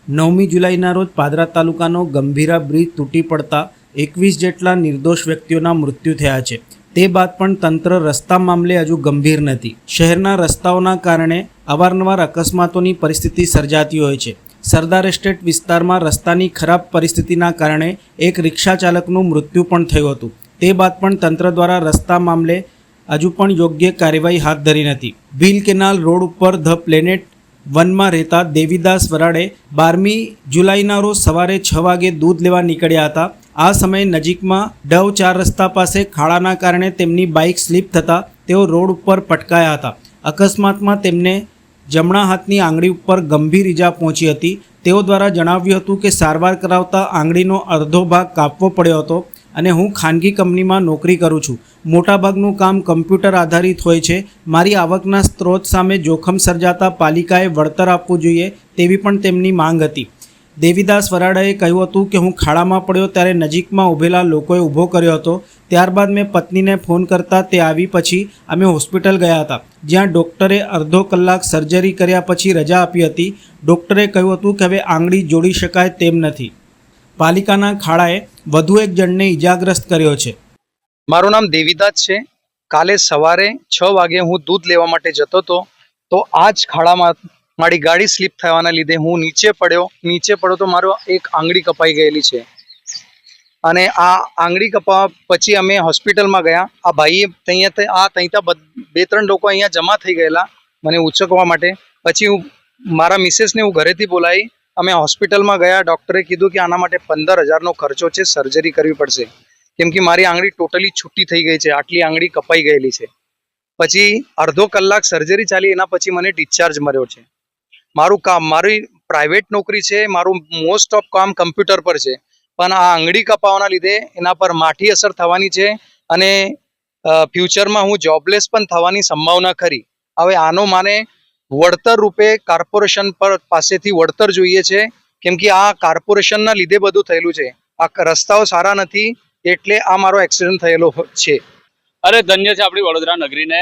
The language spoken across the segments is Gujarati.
9મી જુલાઈના રોજ પાદરા તાલુકાનો ગંભીરા બ્રિજ તૂટી પડતા 21 જેટલા નિર્દોષ વ્યક્તિઓના મૃત્યુ થયા છે। તે બાદ પણ તંત્ર રસ્તા મામલે હજુ ગંભીર નથી। શહેરના રસ્તાઓના કારણે અવારનવાર અકસ્માતોની પરિસ્થિતિ સર્જાતી હોય છે। સરદાર એસ્ટેટ વિસ્તારમાં રસ્તાની ખરાબ પરિસ્થિતિના કારણે એક રિક્ષા ચાલકનું મૃત્યુ પણ થયું હતું। તે બાદ પણ તંત્ર દ્વારા રસ્તા મામલે હજુ પણ યોગ્ય કાર્યવાહી હાથ ધરી નથી। ભીલ કેનાલ રોડ ઉપર ધ પ્લેનેટ વનમાં રહેતા દેવીદાસ વરાડે 12મી જુલાઈના રોજ સવારે 6 વાગે દૂધ લેવા નીકળ્યા હતા। આ સમયે નજીકમાં ડવ 4 રસ્તા પાસે ખાડાના કારણે તેમની બાઇક સ્લીપ થતાં તેઓ રોડ ઉપર પટકાયા હતા। અકસ્માતમાં તેમને જમણા હાથની આંગળી ઉપર ગંભીર ઈજા પહોંચી હતી। તેઓ દ્વારા જણાવ્યું હતું કે સારવાર કરાવતા આંગળીનો અડધો ભાગ કાપવો પડ્યો હતો અને હું ખાનગી કંપનીમાં નોકરી કરું છું। મોટાભાગનું કામ કમ્પ્યુટર આધારિત હોય છે। મારી આવકના સ્ત્રોત સામે જોખમ સર્જાતા પાલિકાએ વળતર આપવું જોઈએ તેવી પણ તેમની માંગ હતી। દેવીદાસ વરાડાએ કહ્યું હતું કે હું ખાડામાં પડ્યો ત્યારે નજીકમાં ઊભેલા લોકોએ ઊભો કર્યો હતો। ત્યારબાદ મેં પત્નીને ફોન કરતા તે આવી પછી અમે હોસ્પિટલ ગયા હતા, જ્યાં ડૉક્ટરે અડધો કલાક સર્જરી કર્યા પછી રજા આપી હતી। ડૉક્ટરે કહ્યું હતું કે હવે આંગળી જોડી શકાય તેમ નથી। પાલિકાના ખાડાએ વધુ એક જણને ઈજાગ્રસ્ત કર્યો છે। મારું નામ દેવીદાસ છે। કાલે સવારે 6 વાગે હું દૂધ લેવા માટે જતો હતો તો આ જ ખાડામાં મારી ગાડી સ્લીપ થવાના લીધે હું નીચે પડ્યો તો મારો એક આંગળી કપાઈ ગયેલી છે અને આ આંગળી કપાવા પછી અમે હોસ્પિટલમાં ગયા। આ ભાઈએ ત્યાં 2-3 લોકો અહીંયા જમા થઈ ગયેલા મને ઉચકવા માટે। પછી હું મારા મિસેસને હું ઘરેથી બોલાવી અમે હોસ્પિટલમાં ગયા। ડૉક્ટરે કીધું કે આના માટે 15,000નો ખર્ચો છે, સર્જરી કરવી પડશે કેમ કે મારી આંગળી ટોટલી છૂટી થઈ ગઈ છે, આટલી આંગળી કપાઈ ગયેલી છે। પછી અડધો કલાક સર્જરી ચાલી, એના પછી મને ડિસ્ચાર્જ મળ્યો છે। મારી પ્રાઇવેટ નોકરી છે, મારું મોસ્ટ ઓફ કામ કમ્પ્યુટર પર છે, પણ આ આંગળી કપાવાના લીધે એના પર માઠી અસર થવાની છે અને ફ્યુચરમાં હું જોબલેસ પણ થવાની સંભાવના ખરી। હવે આનો મને વળતર રૂપે કોર્પોરેશન પાસેથી વળતર જોઈએ છે કેમ કે આ કોર્પોરેશનના લીધે બધું થયેલું છે। આ રસ્તાઓ સારા નથી એટલે આ મારો એક્સિડન્ટ થયેલો છે। અરે ધન્ય છે આપણી વડોદરા નગરીને,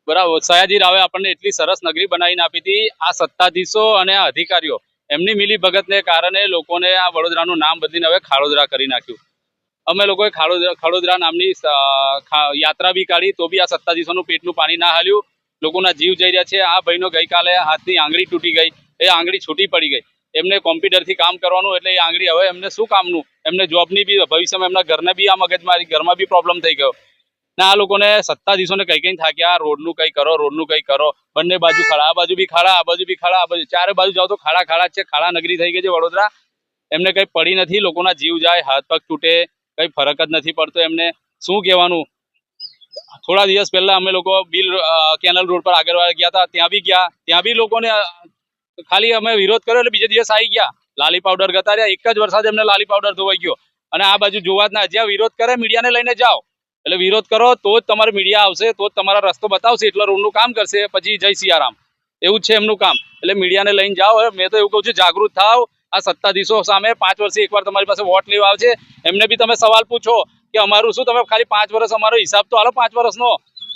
બરાબર। સયાજી રાવે આપણને એટલી સરસ નગરી બનાવીને આપી હતી। આ સત્તાધીશો અને આ અધિકારીઓ એમની મિલી ભગતને કારણે લોકોને આ વડોદરાનું નામ બદલીને હવે ખાડોદરા કરી નાખ્યું। અમે લોકોએ ખાડોદરા નામની યાત્રા બી કાઢી તો બી આ સત્તાધીશોનું પેટનું પાણી ના હાલ્યું। લોકોના જીવ જઈ રહ્યા છે। આ ભાઈનો ગઈકાલે હાથની આંગળી તૂટી ગઈ, એ આંગળી છૂટી પડી ગઈ। એમને કોમ્પ્યુટરથી કામ કરવાનું એટલે એ આંગળી હવે એમને શું કામનું, એમને જોબની બી ભવિષ્યમાં એમના ઘરને બી આ મગજમારી, ઘરમાં બી પ્રોબ્લેમ થઈ ગયો ને આ લોકોને સત્તાધીશોને કઈ થાક્યા, રોડનું કંઈ કરો, રોડનું કંઈ કરો। બંને બાજુ ખાડા, આ બાજુ બી ખાડા, આ બાજુ બી ખાડા, આ બાજુ ચારે બાજુ જાઓ તો ખાડા ખાડા જ છે। ખાડા નગરી થઈ ગઈ છે વડોદરા। એમને કંઈ પડી નથી, લોકોના જીવ જાય, હાથ પગ તૂટે, કંઈ ફરક જ નથી પડતો એમને। શું કહેવાનું। થોડા દિવસ પહેલા અમે લોકો ભીલ કેનાલ રોડ પર આગળ ગયા હતા, ત્યાં બી લોકોને ખાલી અમે વિરોધ કર્યો એટલે બીજે દિવસ આવી ગયા, લાલી પાવડર ગતા રહ્યા। એક જ વરસાદ એમને લાલી પાવડર ધોવાઈ ગયો અને આ બાજુ જોવા જ ના। જ્યાં વિરોધ કરે મીડિયાને લઈને જાઓ, એટલે વિરોધ કરો તો જ તમારે મીડિયા આવશે, તો જ તમારા રસ્તો બતાવશે, એટલે રોડનું કામ કરશે, પછી જય સિયારામ, એવું જ છે એમનું કામ। એટલે મીડિયાને લઈને જાઓ। મેં તો એવું કહું છું, જાગૃત થાવ આ સત્તાધીશો સામે। 5 વર્ષે એકવાર તમારી પાસે વોટ લેવા આવશે, એમને બી તમે સવાલ પૂછો કે અમારું શું, તમે ખાલી 5 વર્ષ અમારો હિસાબ તો હાલો 5 વર્ષનો,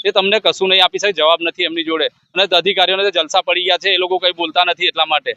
એ તમને કશું નહીં આપી શકે, જવાબ નથી એમની જોડે। અને અધિકારીઓને જલસા પડી ગયા છે, એ લોકો કંઈ બોલતા નથી એટલા માટે।